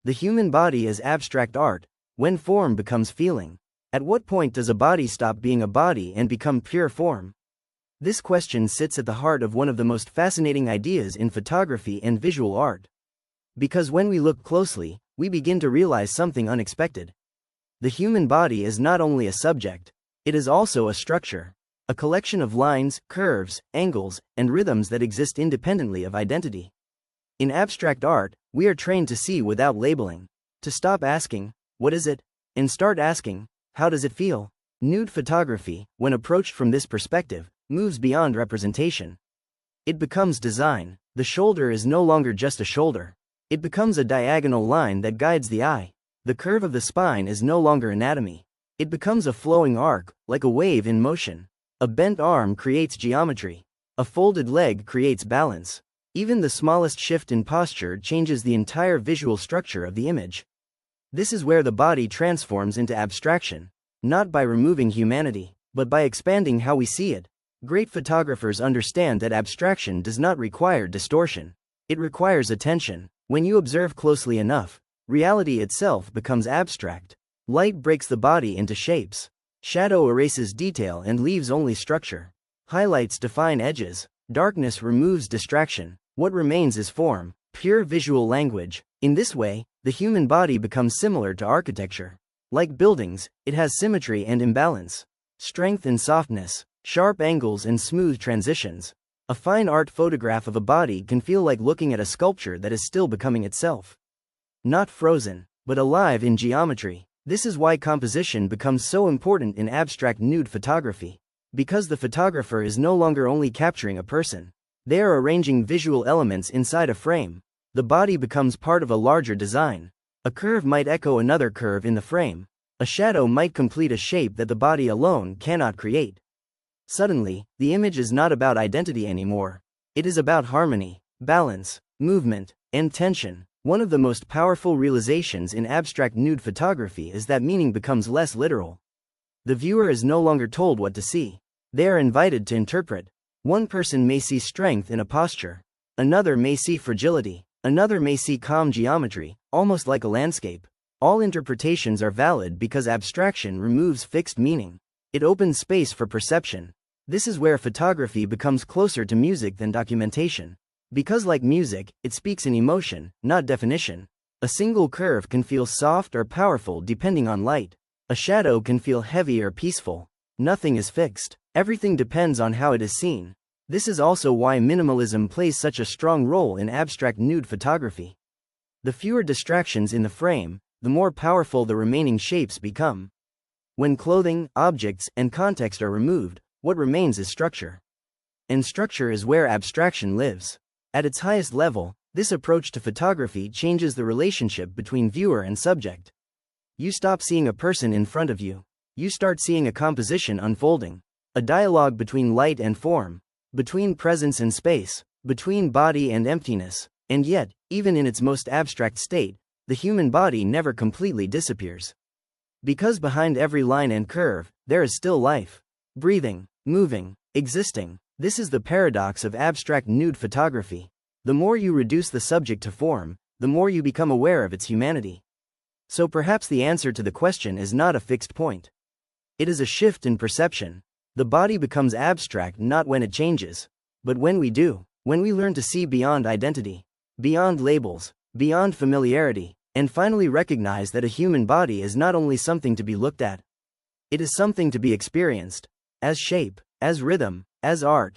The human body is abstract art, when form becomes feeling. At what point does a body stop being a body and become pure form? This question sits at the heart of one of the most fascinating ideas in photography and visual art. Because when we look closely, we begin to realize something unexpected. The human body is not only a subject, it is also a structure, a collection of lines, curves, angles, and rhythms that exist independently of identity. In abstract art, we are trained to see without labeling, to stop asking, "What is it?" and start asking, "How does it feel?" Nude photography, when approached from this perspective, moves beyond representation. It becomes design. The shoulder is no longer just a shoulder. It becomes a diagonal line that guides the eye. The curve of the spine is no longer anatomy. It becomes a flowing arc, like a wave in motion. A bent arm creates geometry. A folded leg creates balance. Even the smallest shift in posture changes the entire visual structure of the image. This is where the body transforms into abstraction, not by removing humanity, but by expanding how we see it. Great photographers understand that abstraction does not require distortion. It requires attention. When you observe closely enough, reality itself becomes abstract. Light breaks the body into shapes. Shadow erases detail and leaves only structure. Highlights define edges. Darkness removes distraction. What remains is form, pure visual language. In this way, the human body becomes similar to architecture. Like buildings, it has symmetry and imbalance, strength and softness, sharp angles and smooth transitions. A fine art photograph of a body can feel like looking at a sculpture that is still becoming itself. Not frozen, but alive in geometry. This is why composition becomes so important in abstract nude photography. Because the photographer is no longer only capturing a person. They are arranging visual elements inside a frame. The body becomes part of a larger design. A curve might echo another curve in the frame. A shadow might complete a shape that the body alone cannot create. Suddenly, the image is not about identity anymore. It is about harmony, balance, movement, and tension. One of the most powerful realizations in abstract nude photography is that meaning becomes less literal. The viewer is no longer told what to see. They are invited to interpret. One person may see strength in a posture. Another may see fragility. Another may see calm geometry, almost like a landscape. All interpretations are valid because abstraction removes fixed meaning. It opens space for perception. This is where photography becomes closer to music than documentation. Because like music, it speaks in emotion, not definition. A single curve can feel soft or powerful depending on light. A shadow can feel heavy or peaceful. Nothing is fixed. Everything depends on how it is seen. This is also why minimalism plays such a strong role in abstract nude photography. The fewer distractions in the frame, the more powerful the remaining shapes become. When clothing, objects, and context are removed, what remains is structure. And structure is where abstraction lives. At its highest level, this approach to photography changes the relationship between viewer and subject. You stop seeing a person in front of you. You start seeing a composition unfolding. A dialogue between light and form, between presence and space, between body and emptiness. And yet, even in its most abstract state, the human body never completely disappears. Because behind every line and curve, there is still life. Breathing, moving, existing. This is the paradox of abstract nude photography. The more you reduce the subject to form, the more you become aware of its humanity. So perhaps the answer to the question is not a fixed point. It is a shift in perception. The body becomes abstract not when it changes, but when we do, when we learn to see beyond identity, beyond labels, beyond familiarity, and finally recognize that a human body is not only something to be looked at, it is something to be experienced, as shape, as rhythm, as art.